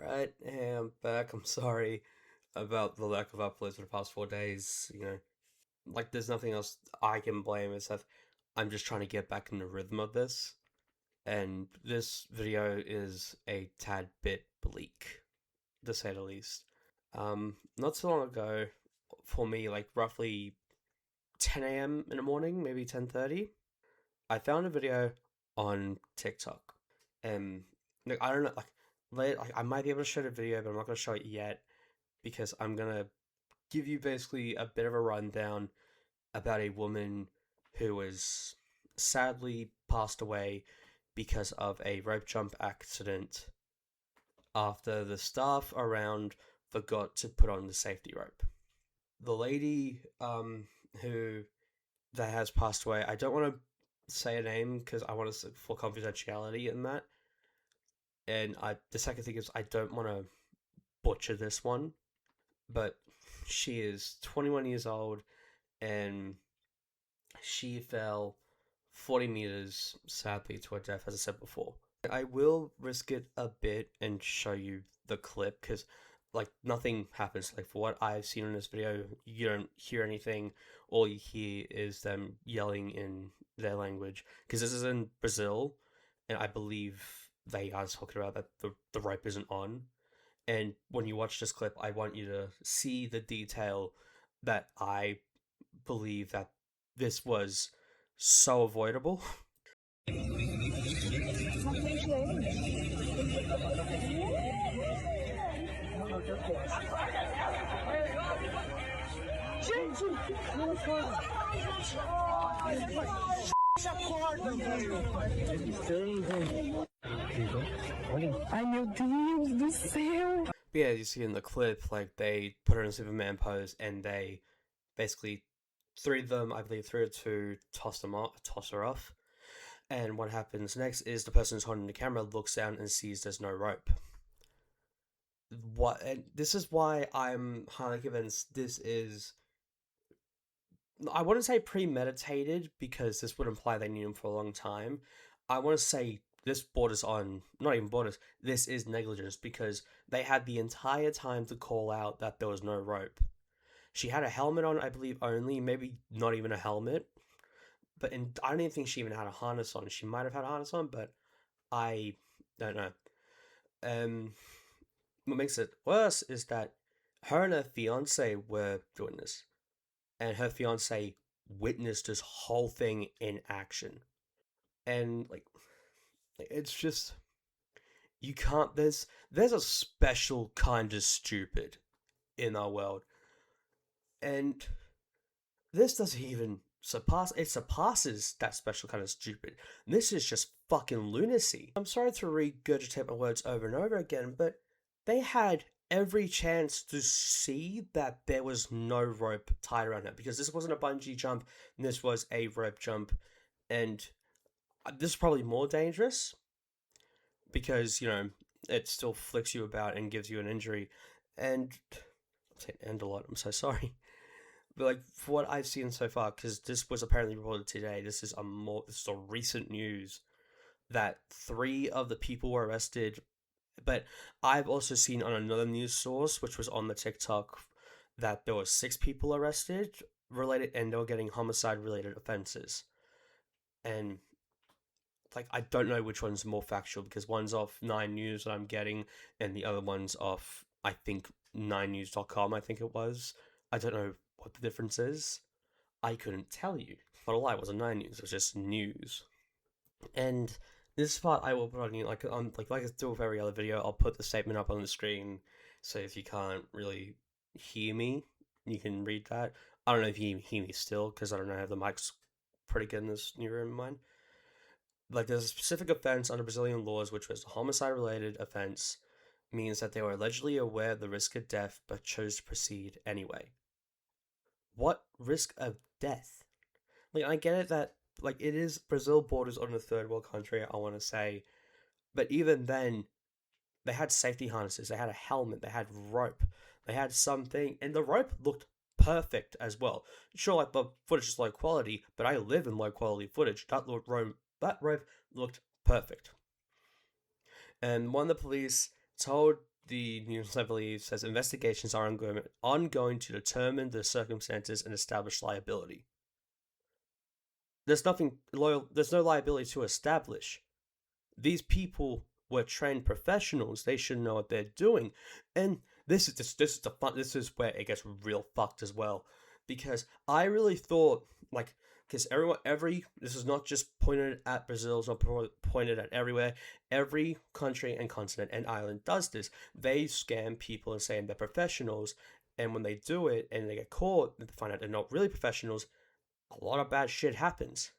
Alright, hey, I'm back. I'm sorry about the lack of uploads for the past 4 days. There's nothing else I can blame except I'm just trying to get back in the rhythm of this. And this video is a tad bit bleak, to say the least. Not so long ago, for me, like roughly 10 a.m. in the morning, maybe 10:30, I found a video on TikTok. And I don't know, I might be able to show the video, but I'm not going to show it yet because I'm gonna give you basically a bit of a rundown about a woman who was sadly passed away because of a rope jump accident after the staff around forgot to put on the safety rope. The lady who that has passed away, I don't want to say a name because I want to for confidentiality in that. And the second thing is I don't want to butcher this one, but she is 21 years old and she fell 40 meters, sadly, to her death, as I said before. I will risk it a bit and show you the clip because, nothing happens. Like, for what I've seen in this video, you don't hear anything. All you hear is them yelling in their language because this is in Brazil, and I believe they are talking about that the rope isn't on. And when you watch this clip, I want you to see the detail that I believe that this was so avoidable. Gente, não foi. Acorda, velho. Ai, meu Deus do céu. But yeah, as you see in the clip, they put her in a Superman pose and they basically three of them, I believe three or two, toss her off. And what happens next is the person who's holding the camera looks down and sees there's no rope. And this is why I'm highly convinced this is, I wouldn't say premeditated because this would imply they knew him for a long time. I want to say this borders on, not even borders, this is negligence because they had the entire time to call out that there was no rope. She had a helmet on, I believe, only, maybe not even a helmet. I don't even think she even had a harness on. She might have had a harness on, but I don't know. What makes it worse is that her and her fiance were doing this, and her fiance witnessed this whole thing in action. And it's just, you can't. There's a special kind of stupid in our world, and this doesn't even surpasses that special kind of stupid. This is just fucking lunacy. I'm sorry to regurgitate my words over and over again, but they had every chance to see that there was no rope tied around her because this wasn't a bungee jump, this was a rope jump, and this is probably more dangerous because, it still flicks you about and gives you an injury. And I'm saying "and" a lot, I'm so sorry. But for what I've seen so far, because this was apparently reported today, this is a recent news that three of the people were arrested. But I've also seen on another news source, which was on the TikTok, that there were 6 people arrested related, and they were getting homicide related offenses. And I don't know which one's more factual because one's off 9 News that I'm getting, and the other one's off, I think, 9news.com, I think it was. I don't know what the difference is. I couldn't tell you. But a lie, it wasn't 9 News, it was just news. And this part I will put on you, like I do with every other video, I'll put the statement up on the screen, so if you can't really hear me, you can read that. I don't know if you hear me still, because I don't know if the mic's pretty good in this new room of mine. There's a specific offense under Brazilian laws, which was a homicide-related offense, means that they were allegedly aware of the risk of death, but chose to proceed anyway. What risk of death? I get it that, it is, Brazil borders on a third world country, I want to say, but even then, they had safety harnesses, they had a helmet, they had rope, they had something, and the rope looked perfect as well. Sure, the footage is low quality, but I live in low quality footage. That rope looked perfect. And one of the police told The news, I believe, says investigations are ongoing to determine the circumstances and establish liability. There's nothing loyal. There's no liability to establish. These people were trained professionals. They should know what they're doing. And this is the fun. This is where it gets real fucked as well, because I really thought like because every this is not just pointed at Brazil. It's not pointed at everywhere. Every country and continent and island does this. They scam people and saying they're professionals, and when they do it and they get caught, they find out they're not really professionals. A lot of bad shit happens.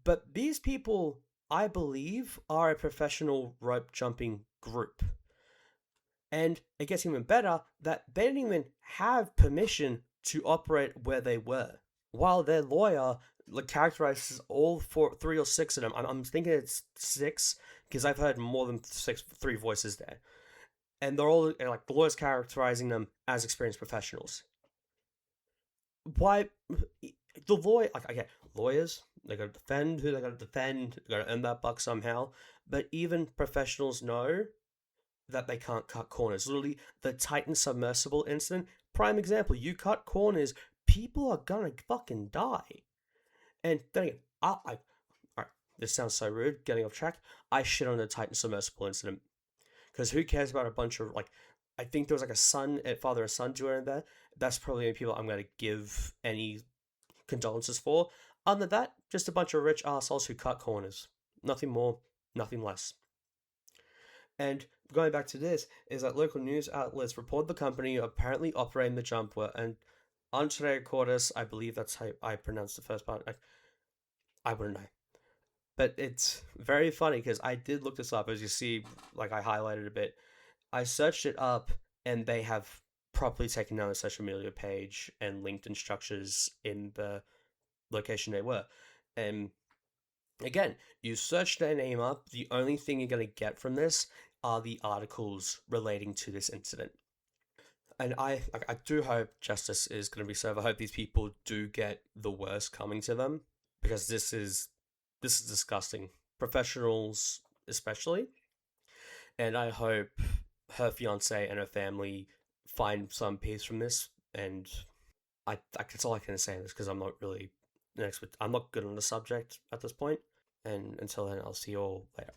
But these people, I believe, are a professional rope jumping group. And it gets even better that they didn't even have permission to operate where they were. While their lawyer characterizes all three or six of them, I'm thinking it's six because I've heard more than three voices there, and they're all like the lawyer's characterizing them as experienced professionals. Why the lawyer like okay, lawyers they gotta defend who they gotta defend, they gotta earn that buck somehow. But even professionals know that they can't cut corners. Literally, the Titan submersible incident, prime example. You cut corners, people are gonna fucking die. And then again, all right, this sounds so rude, getting off track. I shit on the Titan submersible incident because who cares about a bunch of like I think there was like a father and son duo in there. That's probably the only people I'm gonna give any condolences for. Other than that, just a bunch of rich assholes who cut corners. Nothing more, nothing less. And going back to this, is that local news outlets report the company apparently operating the jumper and Entre Cordes, I believe that's how I pronounce the first part. I wouldn't know. But it's very funny because I did look this up, as you see, like I highlighted a bit. I searched it up and they have properly taken down the social media page and linked in structures in the location they were. And again, you search their name up, the only thing you're going to get from this are the articles relating to this incident. And I do hope justice is going to be served. I hope these people do get the worst coming to them because this is disgusting. Professionals especially, and I hope her fiance and her family find some peace from this. And that's all I can say in this because I'm not really an expert. I'm not good on the subject at this point. And until then, I'll see you all later.